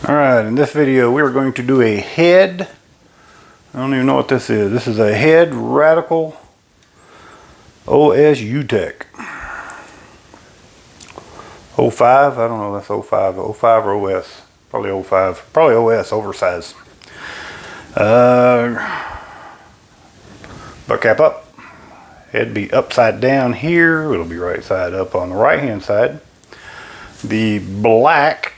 Alright, in this video we are going to do a head. I don't even know what this is. This is a Head Radical OS Youtek. 05? I don't know if that's 05. 05 or OS. Probably 05. Probably OS, oversized. Butt cap up. Head be upside down here. It'll be right side up on the right hand side. The black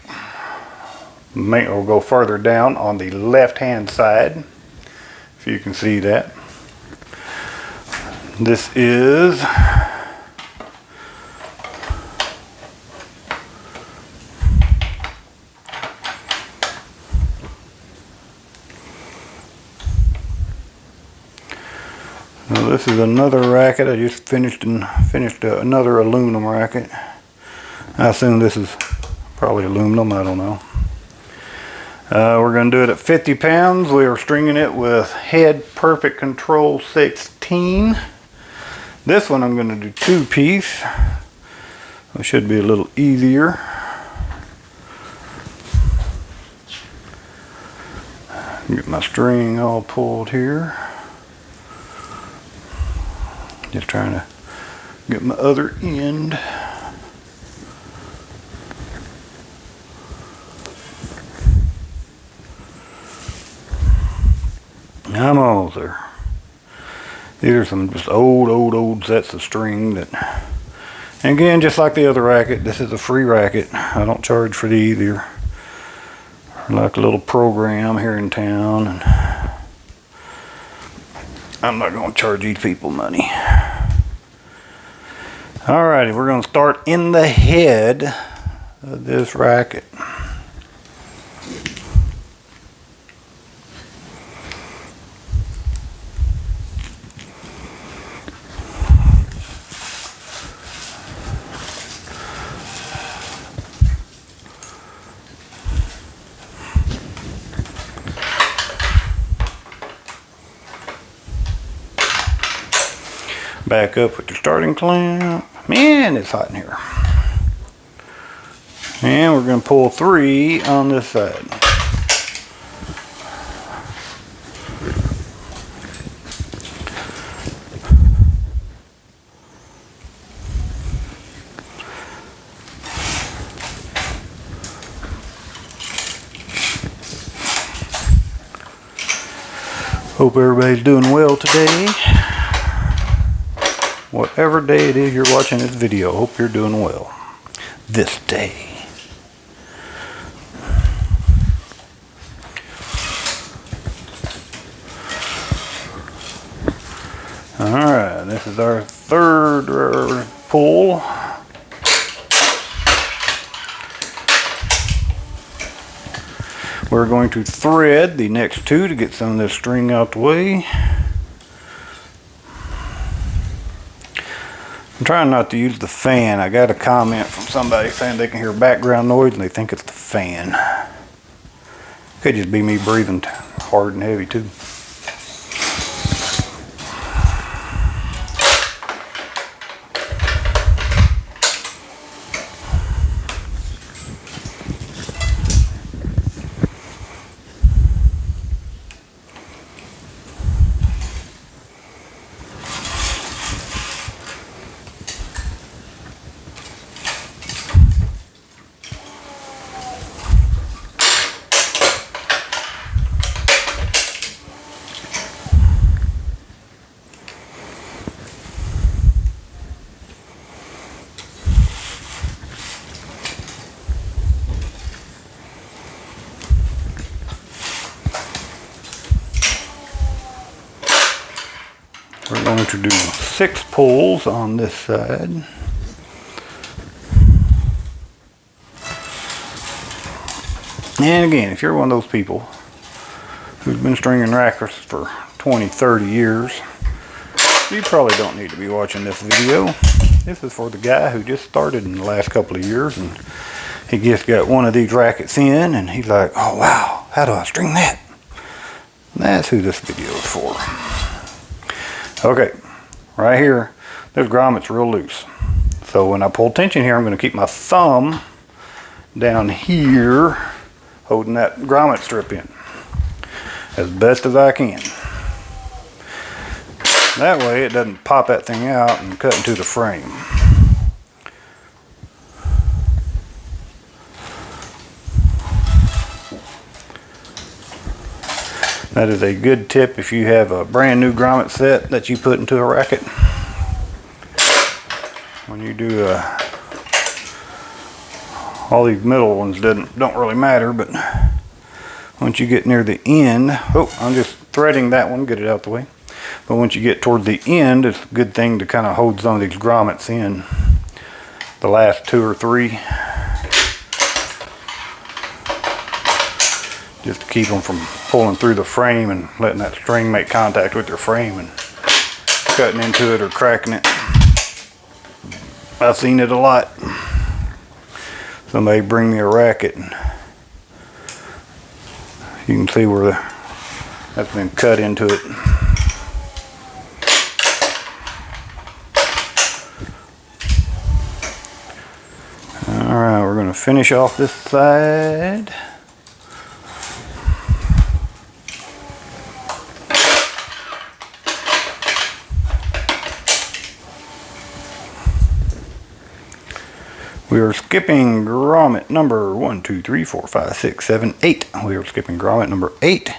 will go further down on the left hand side, if you can see that. This is another racket. I just finished another aluminum racket. I assume this is probably aluminum, I don't know. We're going to do it at 50 pounds. We are stringing it with Head Perfect Control 16. This one I'm going to do 2-piece. It should be a little easier. Get my string all pulled here. Just trying to get my other end. I'm almost there. These are some just old sets of string that, and again, just like the other racket, this is a free racket. I don't charge for these. They're like a little program here in town, and I'm not going to charge these people money. Alrighty, we're going to start in the head of this racket. Back up with your starting clamp. Man, it's hot in here. And we're going to pull 3 on this side. Hope everybody's doing well today. Whatever day it is you're watching this video, hope you're doing well this day. Alright, this is our third pull. We're going to thread the next 2 to get some of this string out the way. I'm trying not to use the fan. I got a comment from somebody saying they can hear background noise and they think it's the fan. Could just be me breathing hard and heavy too. We're going to do 6 pulls on this side. And again, if you're one of those people who's been stringing rackets for 20, 30 years, you probably don't need to be watching this video. This is for the guy who just started in the last couple of years and he just got one of these rackets in and he's like, oh wow, how do I string that? That's who this video is for. Okay, right here, this grommet's real loose. So when I pull tension here, I'm going to keep my thumb down here holding that grommet strip in as best as I can. That way it doesn't pop that thing out and cut into the frame. That is a good tip if you have a brand new grommet set that you put into a racket. When you do all these middle ones don't really matter, but once you get near the end, oh, I'm just threading that one, get it out the way. But once you get toward the end, it's a good thing to kind of hold some of these grommets in. The last 2 or 3. Just to keep them from pulling through the frame and letting that string make contact with your frame and cutting into it or cracking it. I've seen it a lot. Somebody bring me a racket and you can see where that's been cut into it. Alright, we're going to finish off this side. We are skipping grommet number 1, 2, 3, 4, 5, 6, 7, 8. We are skipping grommet number 8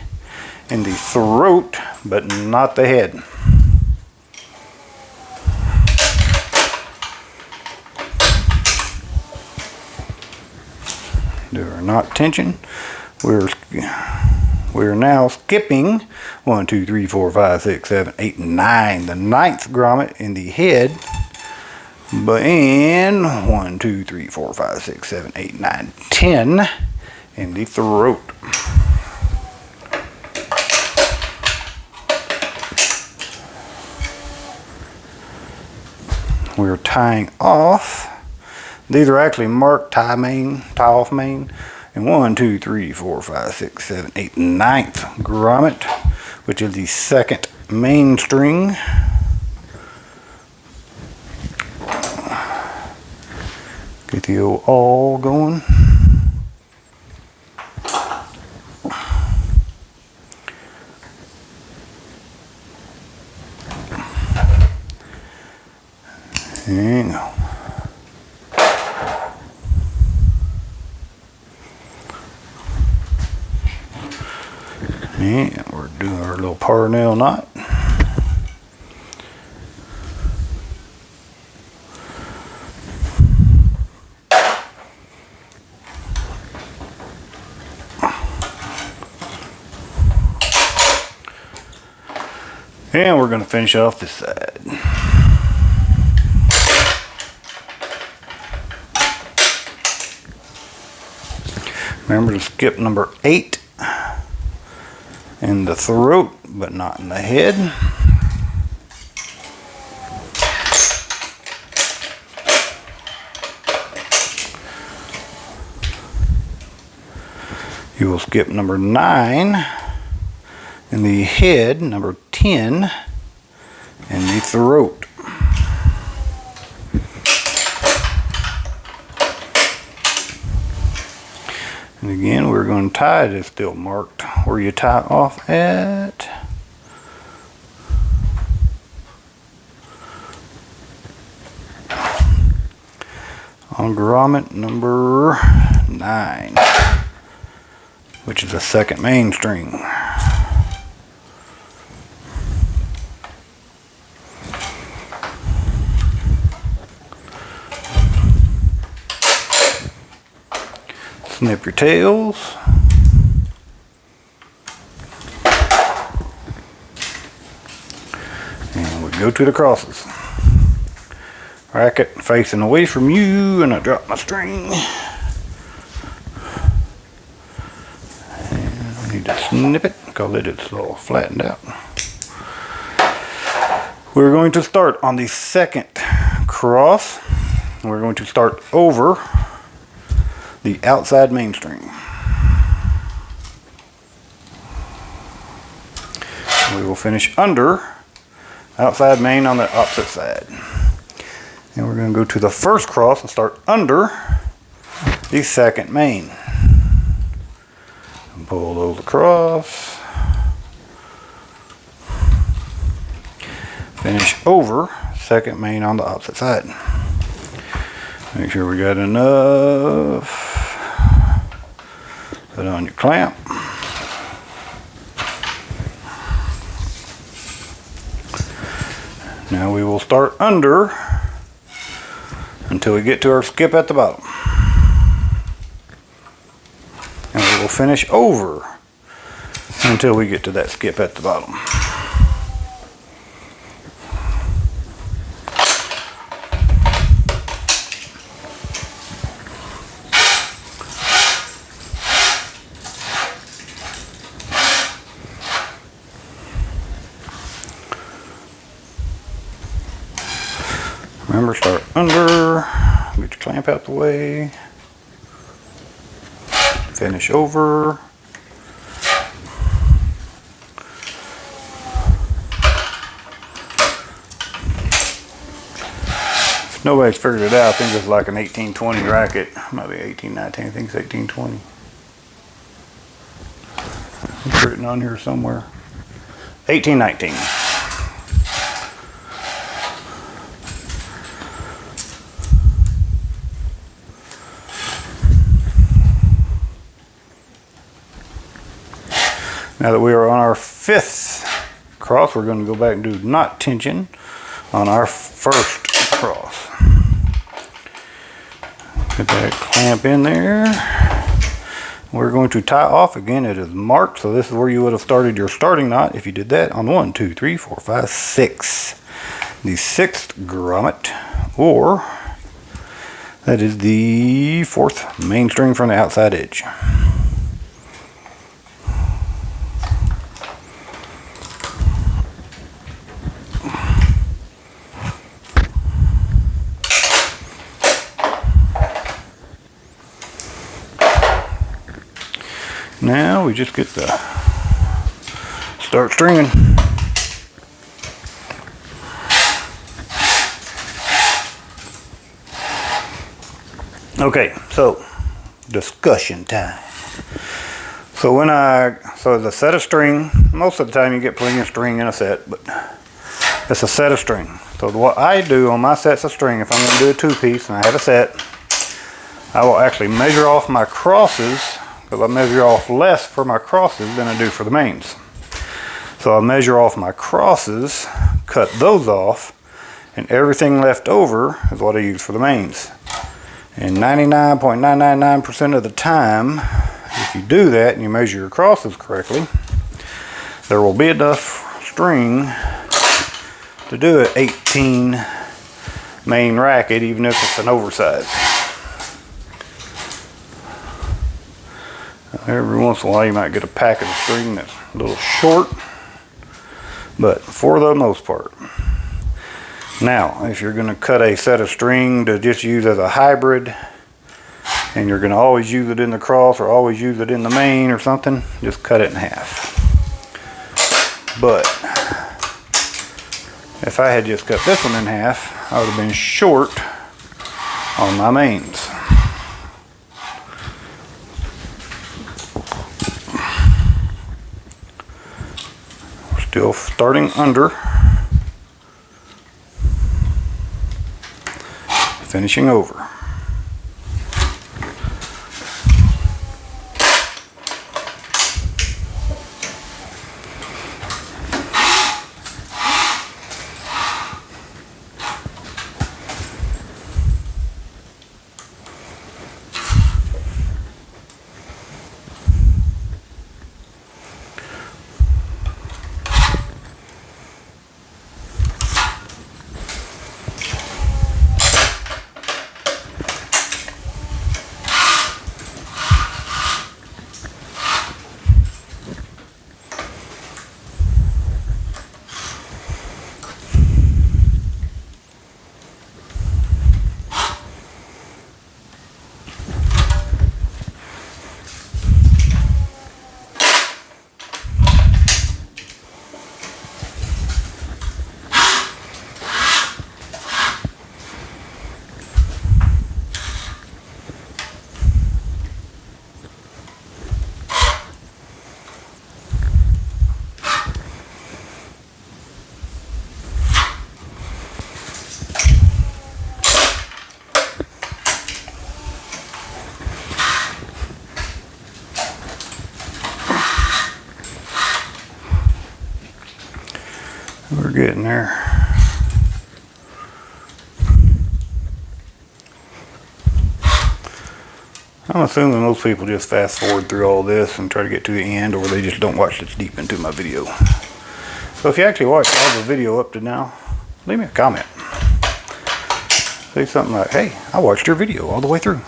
in the throat, but not the head. They are not tension. We're now skipping 1, 2, 3, 4, 5, 6, 7, 8, 9. The 9th grommet in the head. But in 1, 2, 3, 4, 5, 6, 7, 8, 9, 10 in the throat. We're tying off. These are actually marked tie off main. And 1, 2, 3, 4, 5, 6, 7, 8, 9th grommet, which is the 2nd main string. Get the old awl going. Hang on. And we're doing our little parnell knot. And we're going to finish off this side. Remember to skip number 8 in the throat, but not in the head. You will skip number 9 in the head, number 10 in the throat. And again, we're going to tie it. It's still marked where you tie off at. On grommet number 9, which is the 2nd main string. Snip your tails. And we go to the crosses. Racket facing away from you, and I drop my string. And I need to snip it because it is all flattened out. We're going to start on the 2nd cross. We're going to start over the outside main string. We will finish under outside main on the opposite side. And we're going to go to the 1st cross and start under the 2nd main. Pull those across. Finish over second main on the opposite side. Make sure we got enough. Put on your clamp. Now we will start under until we get to our skip at the bottom. And we will finish over until we get to that skip at the bottom. Remember, start under, get your clamp out the way, finish over. If nobody's figured it out, I think it's like an 1820 racket, might be 1819, I think it's 1820. It's written on here somewhere. 1819. Now that we are on our 5th cross, we're going to go back and do knot tension on our 1st cross. Get that clamp in there. We're going to tie off again. It is marked, so this is where you would have started your starting knot if you did that on 1, 2, 3, 4, 5, 6. The 6th grommet, or that is the 4th main string from the outside edge. Now we just get the start stringing. Okay, so discussion time. So it's a set of string. Most of the time you get plenty of string in a set, but it's a set of string. So what I do on my sets of string, if I'm going to do a 2-piece and I have a set, I will actually measure off my crosses, because I measure off less for my crosses than I do for the mains. So I'll measure off my crosses, cut those off, and everything left over is what I use for the mains. And 99.999% of the time, if you do that and you measure your crosses correctly, there will be enough string to do an 18 main racket, even if it's an oversized. Every once in a while you might get a packet of string that's a little short, but for the most part. Now, if you're going to cut a set of string to just use as a hybrid, and you're going to always use it in the cross or always use it in the main or something, just cut it in half. But if I had just cut this one in half, I would have been short on my mains. Still starting under, finishing over. getting there. I'm assuming most people just fast forward through all this and try to get to the end, or they just don't watch this deep into my video. So if you actually watched all the video up to now, leave me a comment. Say something like, hey, I watched your video all the way through.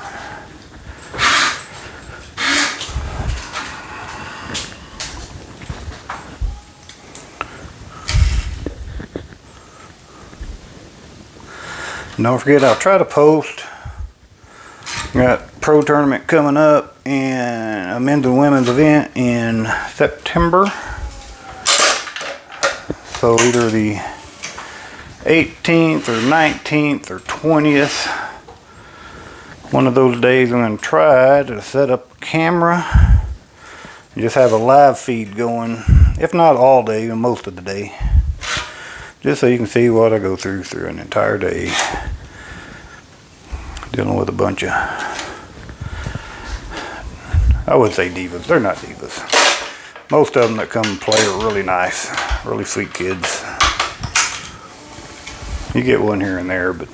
And don't forget, I'll try to post. Got pro tournament coming up and a men's and women's event in September. So either the 18th or 19th or 20th. One of those days I'm going to try to set up a camera and just have a live feed going, if not all day, most of the day. Just so you can see what I go through an entire day. Dealing with a bunch of, I would say divas. They're not divas. Most of them that come and play are really nice, really sweet kids. You get one here and there, but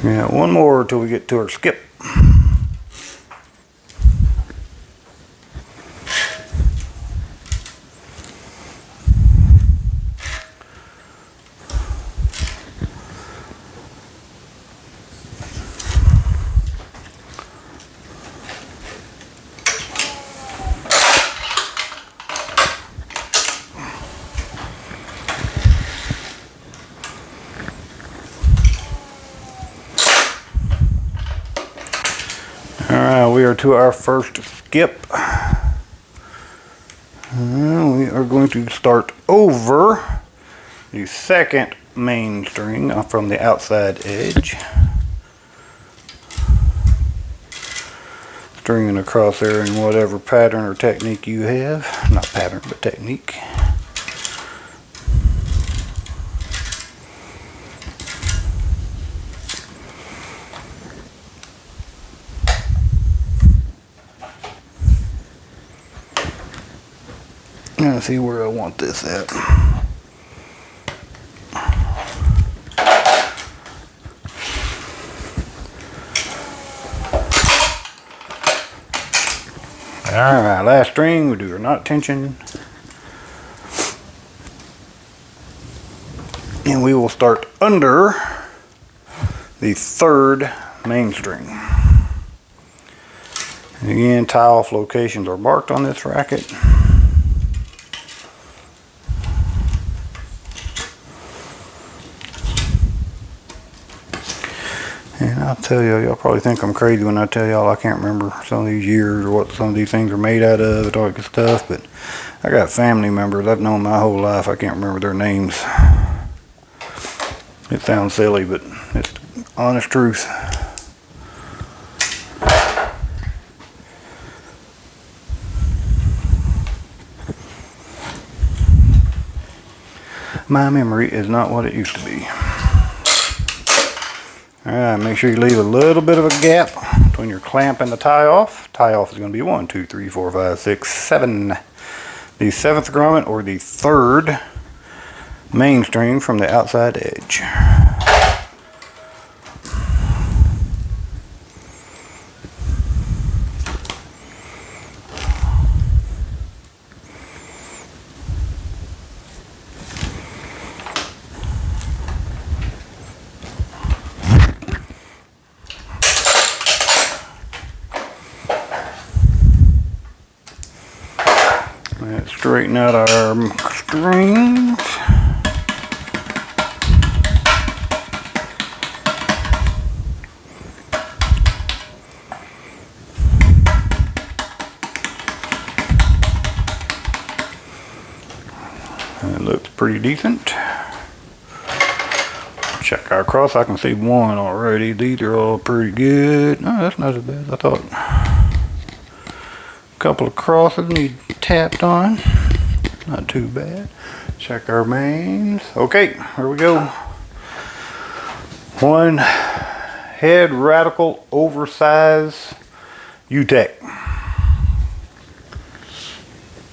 yeah, one more till we get to our skip. Alright, we are to our first skip. We are going to start over the second main string from the outside edge. Stringing across there in whatever pattern or technique you have. Not pattern, but technique. Let's see where I want this at. Alright, last string, we do our knot tension. And we will start under the third main string. And again, tie off locations are marked on this racket. And I'll tell y'all probably think I'm crazy when I tell y'all I can't remember some of these years or what some of these things are made out of and all that good stuff, but I got family members I've known my whole life. I can't remember their names. It sounds silly, but it's the honest truth. My memory is not what it used to be. Alright, make sure you leave a little bit of a gap between your clamp and the tie off. Tie off is going to be 1, 2, 3, 4, 5, 6, 7. The 7th grommet or the 3rd main string from the outside edge. Let's straighten out our strings. pretty decent. Check our cross. I can see one already. These are all pretty good. No, that's not as bad as I thought. A couple of crosses need tapped on. Not too bad. Check our mains. Okay, here we go. One Head Radical oversized Youtek.